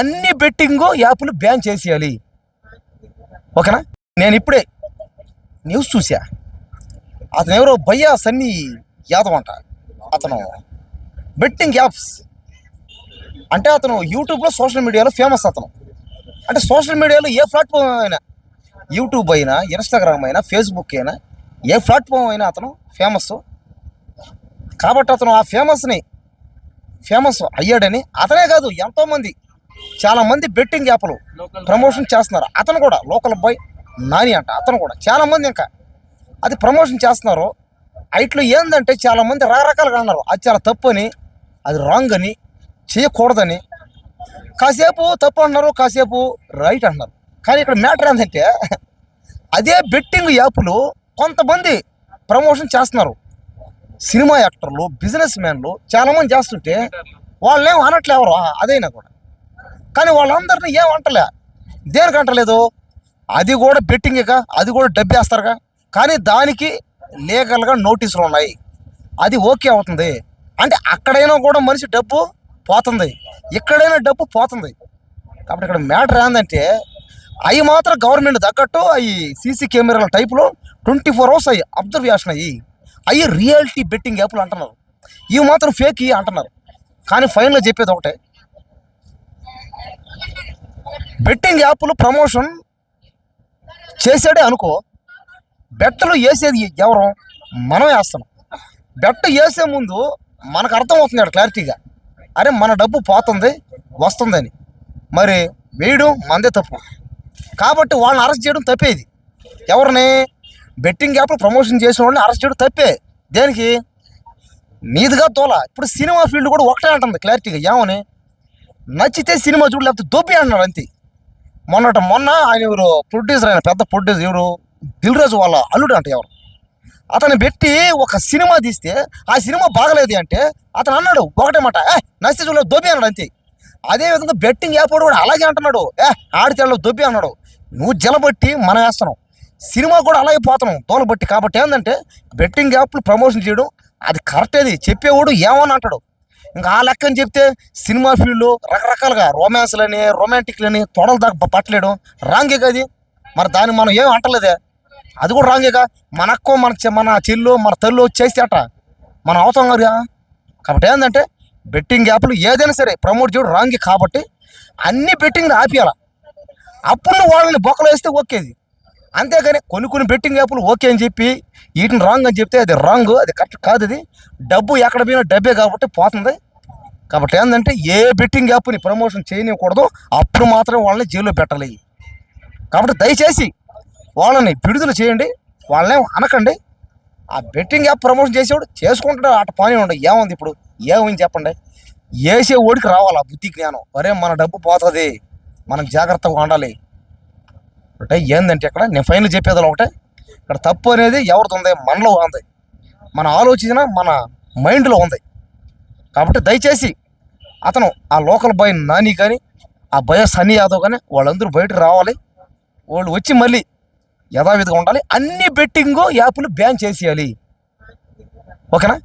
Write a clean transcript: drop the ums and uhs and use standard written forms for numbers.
అన్ని బెట్టింగ్ యాప్లు బ్యాన్ చేసేయాలి. ఓకేనా? నేను ఇప్పుడే న్యూస్ చూసా. అతను ఎవరో భయ్యా సన్నీ యాదవ్ అంట. అతను బెట్టింగ్ యాప్స్ అంటే అతను యూట్యూబ్లో సోషల్ మీడియాలో ఫేమస్. అతను అంటే సోషల్ మీడియాలో ఏ ప్లాట్ఫామ్ అయినా, యూట్యూబ్ అయినా, ఇన్స్టాగ్రామ్ అయినా, ఫేస్బుక్ అయినా, ఏ ప్లాట్ఫామ్ అయినా అతను ఫేమస్. కాబట్టి అతను ఆ ఫేమస్ అయ్యాడని అతనే కాదు, ఎంతోమంది చాలామంది బెట్టింగ్ యాప్లు ప్రమోషన్ చేస్తున్నారు. అతను కూడా లోకల్ బాయ్ నాని అంట. అతను కూడా చాలామంది ఇంకా అది ప్రమోషన్ చేస్తున్నారు. ఇట్లో ఏంటంటే చాలామంది రకరకాలుగా అన్నారు. అది చాలా తప్పు అని, అది రాంగ్ అని, చేయకూడదని. కాసేపు తప్పు అంటున్నారు, కాసేపు రైట్ అంటున్నారు. కానీ ఇక్కడ మ్యాటర్ ఏంటంటే అదే బెట్టింగ్ యాప్లు కొంతమంది ప్రమోషన్ చేస్తున్నారు. సినిమా యాక్టర్లు, బిజినెస్ మ్యాన్లు చాలామంది చేస్తుంటే వాళ్ళేం అనట్లే ఎవరు, అదైనా కూడా. కానీ వాళ్ళందరినీ ఏం అంటలే. దేనికి అంటలేదు? అది కూడా బెట్టింగ్గా, అది కూడా డబ్బేస్తారుగా. కానీ దానికి లీగల్గా నోటీసులు ఉన్నాయి. అది ఓకే అవుతుంది అంటే అక్కడైనా కూడా మనిషి డబ్బు పోతుంది, ఇక్కడైనా డబ్బు పోతుంది. కాబట్టి ఇక్కడ మ్యాటర్ ఏంటంటే అవి మాత్రం గవర్నమెంట్ తగ్గట్టు అవి సీసీ కెమెరాల టైపులో 24 hours అయ్యి అబ్జర్వేషన్ అవి రియాలిటీ బెట్టింగ్ యాప్లు అంటున్నారు. ఇవి మాత్రం ఫేక్ అంటున్నారు. కానీ ఫైనల్గా చెప్పేది ఒకటే, బెట్టింగ్ యాప్లు ప్రమోషన్ చేసాడే అనుకో, బెట్టలు వేసేది ఎవరు? మనం వేస్తున్నాం. బెట్ట వేసే ముందు మనకు అర్థమవుతుంది క్లారిటీగా, అరే మన డబ్బు పోతుంది వస్తుందని. మరి వేయడం మనదే తప్పు. కాబట్టి వాళ్ళని అరెస్ట్ చేయడం తప్పేది. ఎవరిని? బెట్టింగ్ యాప్లు ప్రమోషన్ చేసిన వాళ్ళని అరెస్ట్ చేయడం తప్పే. దేనికి? నీదిగా తోల. ఇప్పుడు సినిమా ఫీల్డ్ కూడా ఒకటే అంటుంది క్లారిటీగా, ఏమని? నచ్చితే సినిమా చూడు, లేకపోతే దొబ్బి అన్నాడు అంతే. మొన్న ఆయన ఎవరు ప్రొడ్యూసర్, ఆయన పెద్ద ప్రొడ్యూసర్ ఎవరు, దిల్ రాజు వాళ్ళ అల్లుడు అంటే ఎవరు, అతను పెట్టి ఒక సినిమా తీస్తే ఆ సినిమా బాగలేదు అంటే అతను అన్నాడు ఒకటే మాట, నచ్చితే చూడలేదు దొబ్బి అన్నాడు అంతే. అదేవిధంగా బెట్టింగ్ యాప్ కూడా అలాగే అంటున్నాడు, ఆడితే దొబ్బి అన్నాడు. నువ్వు జలబట్టి మనం వేస్తున్నాం, సినిమా కూడా అలాగే పోతున్నాం తోలబట్టి. కాబట్టి ఏంటంటే బెట్టింగ్ యాప్లు ప్రమోషన్ చేయడం అది కరెక్టేది. చెప్పేవాడు ఏమని అంటాడు. ఇంకా ఆ లెక్కని చెప్తే సినిమా ఫీల్డ్లో రకరకాలుగా రొమాన్స్లని, రొమాంటిక్లని తొడలు దాకా పట్టలేడు, రాంగే కది. మరి దాన్ని మనం ఏం అంటలేదే, అది కూడా రాంగేగా. మనక్కో మన చెల్లు మన తల్లు చేస్తే అట మనం అవుతాం కదా. కాబట్టి ఏంటంటే బెట్టింగ్ యాప్లు ఏదైనా సరే ప్రమోట్ చేయడం రాంగే. కాబట్టి అన్ని బెట్టింగ్ ఆపేయాల. అప్పుడు వాళ్ళని బొక్కలు వేస్తే ఓకేది. అంతేగాని కొన్ని బెట్టింగ్ యాప్లు ఓకే అని చెప్పి వీటిని రాంగ్ అని చెప్తే అది రాంగ్, అది కరెక్ట్ కాదు. అది డబ్బు ఎక్కడ పోయినా డబ్బే కాబట్టి పోతుంది. కాబట్టి ఏంటంటే ఏ బెట్టింగ్ యాప్ని ప్రమోషన్ చేయనివ్వకూడదు, అప్పుడు మాత్రం వాళ్ళని జైల్లో పెట్టాలి. కాబట్టి దయచేసి వాళ్ళని విడుదల చేయండి, వాళ్ళనే అనకండి. ఆ బెట్టింగ్ యాప్ ప్రమోషన్ చేసేవాడు చేసుకుంటాడు, అట పని ఉండే ఏముంది. ఇప్పుడు ఏమైంది చెప్పండి? వేసే ఓడికి రావాలి ఆ బుద్ధి జ్ఞానం. అరే మన డబ్బు పోతుంది, మనం జాగ్రత్తగా ఉండాలి. అంటే ఏంటంటే ఇక్కడ నేను ఫైనల్ చెప్పేది ఒకటే, ఇక్కడ తప్పు అనేది ఎవరిది ఉంది? మనలో ఉంది. మన ఆలోచన మన మైండ్లో ఉంది. కాబట్టి దయచేసి అతను ఆ లోకల్ బాయ్ నాని కానీ, ఆ భయ సన్నీ యాదవ్ కానీ వాళ్ళందరూ బయటకు రావాలి. వాళ్ళు వచ్చి మళ్ళీ యథావిధిగా ఉండాలి. అన్ని బెట్టింగ్ యాప్లు బ్యాన్ చేసేయాలి. ఓకేనా?